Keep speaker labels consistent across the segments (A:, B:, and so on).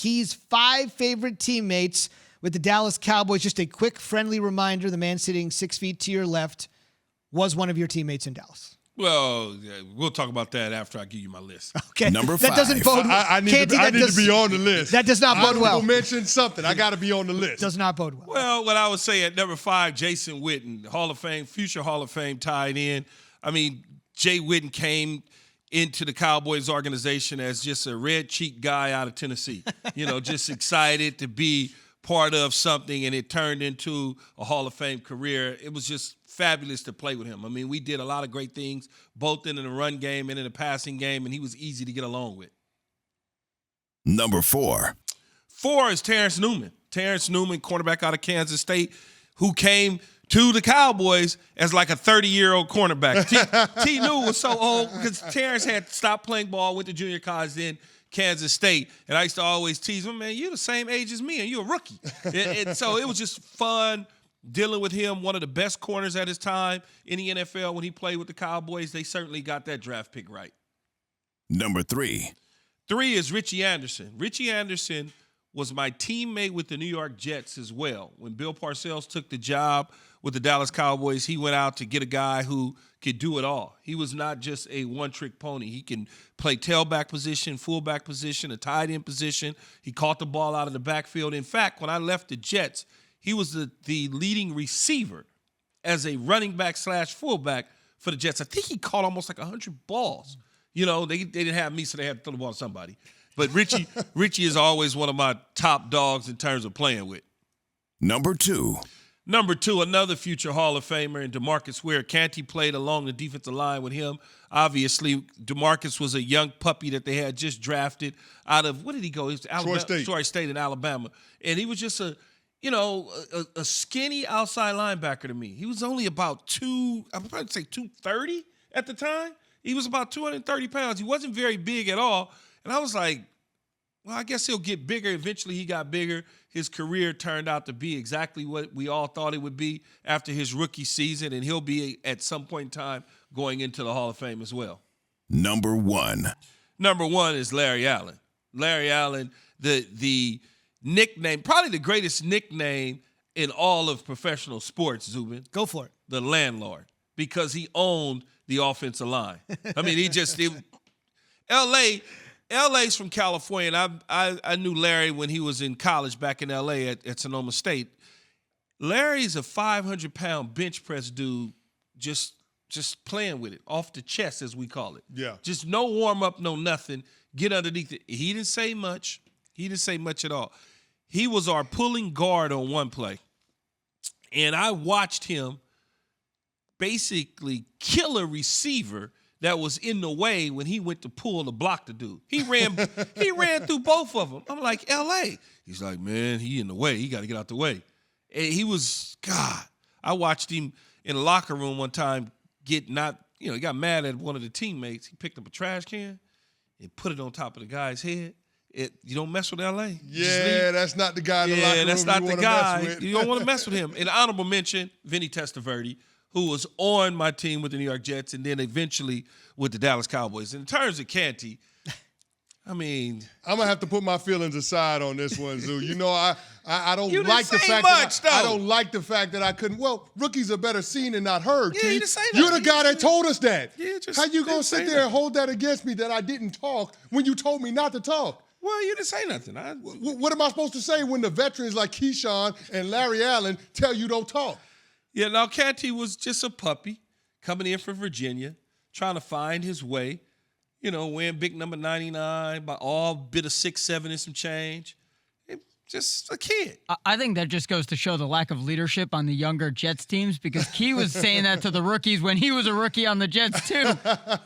A: Key's 5 favorite teammates with the Dallas Cowboys. Just a quick, friendly reminder, the man sitting 6 feet to your left was one of your teammates in Dallas.
B: Well, we'll talk about that after I give you my list.
A: Okay.
C: Number 5.
A: That doesn't bode well.
D: I need to be on the list.
A: That does not bode well.
D: Honorable mention something. I got to be on the list.
A: Does not bode well.
B: Well, what I would say at number 5, Jason Witten, Hall of Fame, future Hall of Fame tied in. I mean, Jay Witten came into the Cowboys organization as just a red-cheeked guy out of Tennessee. Just excited to be part of something, and it turned into a Hall of Fame career. It was just fabulous to play with him. I mean, we did a lot of great things, both in the run game and in the passing game, and he was easy to get along with.
C: Number 4.
B: 4 is Terrance Newman. Terrance Newman, cornerback out of Kansas State, who came to the Cowboys as like a 30-year-old cornerback. T. New was so old because Terrance had stopped playing ball, went to junior college, then Kansas State. And I used to always tease him, man, you're the same age as me and you're a rookie. and so it was just fun dealing with him, one of the best corners at his time in the NFL when he played with the Cowboys. They certainly got that draft pick right.
C: Number 3.
B: 3 is Richie Anderson. Richie Anderson was my teammate with the New York Jets as well. When Bill Parcells took the job with the Dallas Cowboys, he went out to get a guy who could do it all. He was not just a one-trick pony. He can play tailback position, fullback position, a tight end position. He caught the ball out of the backfield. In fact, when I left the Jets, he was the leading receiver as a running back / fullback for the Jets. I think he caught almost like 100 balls. They didn't have me, so they had to throw the ball to somebody. But Richie is always one of my top dogs in terms of playing with.
C: Number 2.
B: Number 2, another future Hall of Famer, and DeMarcus Ware. Canty played along the defensive line with him. Obviously, DeMarcus was a young puppy that they had just drafted out of, where did he go? He was Troy State in Alabama. And he was just a skinny outside linebacker to me. He was only about I would probably say 230 at the time. He was about 230 pounds. He wasn't very big at all. And I was like, well, I guess he'll get bigger. Eventually, he got bigger. His career turned out to be exactly what we all thought it would be after his rookie season, and he'll be, at some point in time, going into the Hall of Fame as well.
C: Number 1.
B: Number 1 is Larry Allen. Larry Allen, the nickname, probably the greatest nickname in all of professional sports, Zubin.
A: Go for it.
B: The Landlord, because he owned the offensive line. I mean, LA's from California, and I knew Larry when he was in college back in LA at Sonoma State. Larry's a 500-pound bench press dude, just playing with it, off the chest, as we call it.
D: Yeah.
B: Just no warm-up, no nothing. Get underneath it. He didn't say much. He didn't say much at all. He was our pulling guard on one play, and I watched him basically kill a receiver that was in the way when he went to pull the block to do. He ran through both of them. I'm like, L.A. He's like, man, he in the way. He got to get out the way. And he was, God, I watched him in the locker room one time he got mad at one of the teammates. He picked up a trash can and put it on top of the guy's head. You don't mess with L.A.
D: Yeah, that's not the guy in the locker room.
B: Yeah, that's not the guy.
D: Mess with.
B: You don't want to mess with him. An honorable mention, Vinny Testaverde, who was on my team with the New York Jets and then eventually with the Dallas Cowboys. In terms of Canty, I mean,
D: I'm gonna have to put my feelings aside on this one, Zoo. I don't
B: you
D: like the
B: didn't
D: fact
B: say much,
D: that I
B: though.
D: don't like the fact that I couldn't. Well, rookies are better seen and not heard.
B: Yeah,
D: Keith.
B: you didn't say
D: You're the
B: nothing.
D: guy that told us that.
B: Yeah, just
D: How you gonna
B: didn't
D: sit
B: say
D: there
B: nothing.
D: and hold that against me that I didn't talk when you told me not to talk?
B: Well, you didn't say nothing.
D: What am I supposed to say when the veterans like Keyshawn and Larry Allen tell you don't talk?
B: Yeah, now Canty was just a puppy coming in from Virginia, trying to find his way, wearing big number 99, by all bit of 6'7" and some change. Just a kid.
E: I think that just goes to show the lack of leadership on the younger Jets teams, because Key was saying that to the rookies when he was a rookie on the Jets too.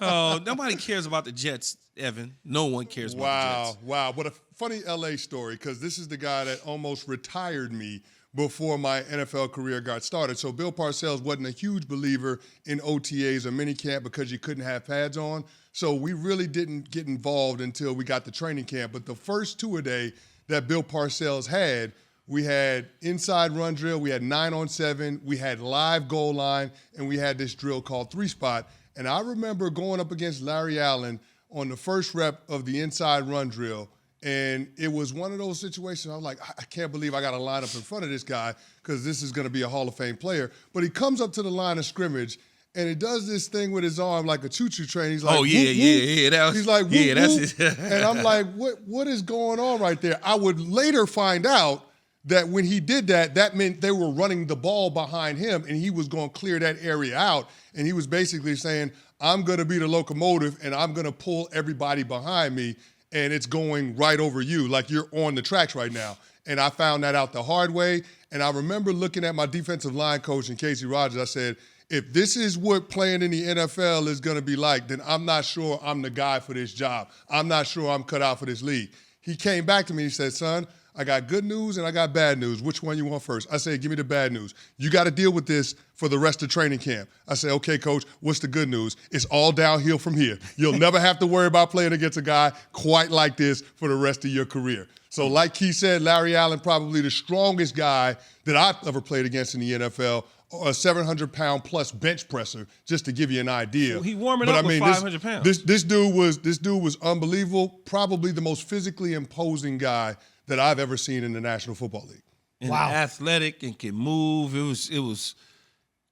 B: Oh, nobody cares about the Jets, Evan. No one cares about the Jets.
D: Wow. What a funny LA story, because this is the guy that almost retired me before my NFL career got started. So Bill Parcells wasn't a huge believer in OTAs or minicamp because you couldn't have pads on. So we really didn't get involved until we got to training camp. But the first two-a-day that Bill Parcells had, we had inside run drill, we had 9-on-7, we had live goal line, and we had this drill called 3-spot. And I remember going up against Larry Allen on the first rep of the inside run drill, And it was one of those situations I was like, I can't believe I got to line up in front of this guy because this is going to be a Hall of Fame player. But he comes up to the line of scrimmage, and he does this thing with his arm like a choo-choo train. He's like,
B: oh, yeah,
D: whoop,
B: yeah. That was,
D: he's like, whoop,
B: yeah, that's
D: whoop.
B: it.
D: And I'm like, what is going on right there? I would later find out that when he did that, that meant they were running the ball behind him, and he was going to clear that area out. And he was basically saying, I'm going to be the locomotive, and I'm going to pull everybody behind me, and it's going right over you, like you're on the tracks right now. And I found that out the hard way. And I remember looking at my defensive line coach and Casey Rogers. I said, if this is what playing in the NFL is going to be like, then I'm not sure I'm the guy for this job. I'm not sure I'm cut out for this league. He came back to me and he said, son, I got good news and I got bad news. Which one you want first? I said, give me the bad news. You got to deal with this for the rest of training camp. I said, okay, coach, what's the good news? It's all downhill from here. You'll never have to worry about playing against a guy quite like this for the rest of your career. So like Key said, Larry Allen, probably the strongest guy that I've ever played against in the NFL, a 700-pound plus bench presser, just to give you an idea.
B: Well, he warming up with 500 pounds.
D: This dude was unbelievable, probably the most physically imposing guy that I've ever seen in the National Football League.
B: And athletic and can move. It was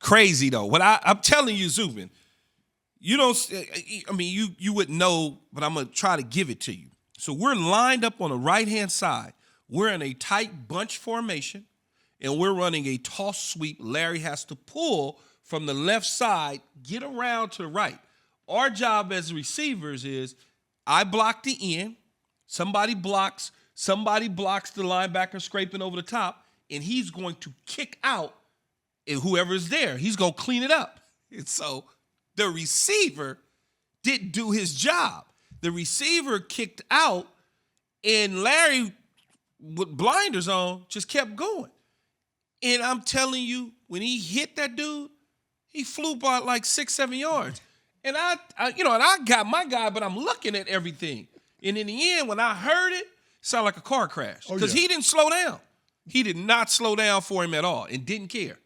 B: crazy though. What I'm telling you, Zubin, you don't. I mean, you wouldn't know, but I'm gonna try to give it to you. So we're lined up on the right-hand side. We're in a tight bunch formation, and we're running a toss sweep. Larry has to pull from the left side, get around to the right. Our job as receivers is I block the end, somebody blocks the linebacker scraping over the top, and he's going to kick out, and whoever is there, he's going to clean it up. And so the receiver didn't do his job. The receiver kicked out, and Larry, with blinders on, just kept going. And I'm telling you, when he hit that dude, he flew by like 6-7 yards. And I got my guy, but I'm looking at everything. And in the end, when I heard it sounded like a car crash because he didn't slow down. He did not slow down for him at all and didn't care.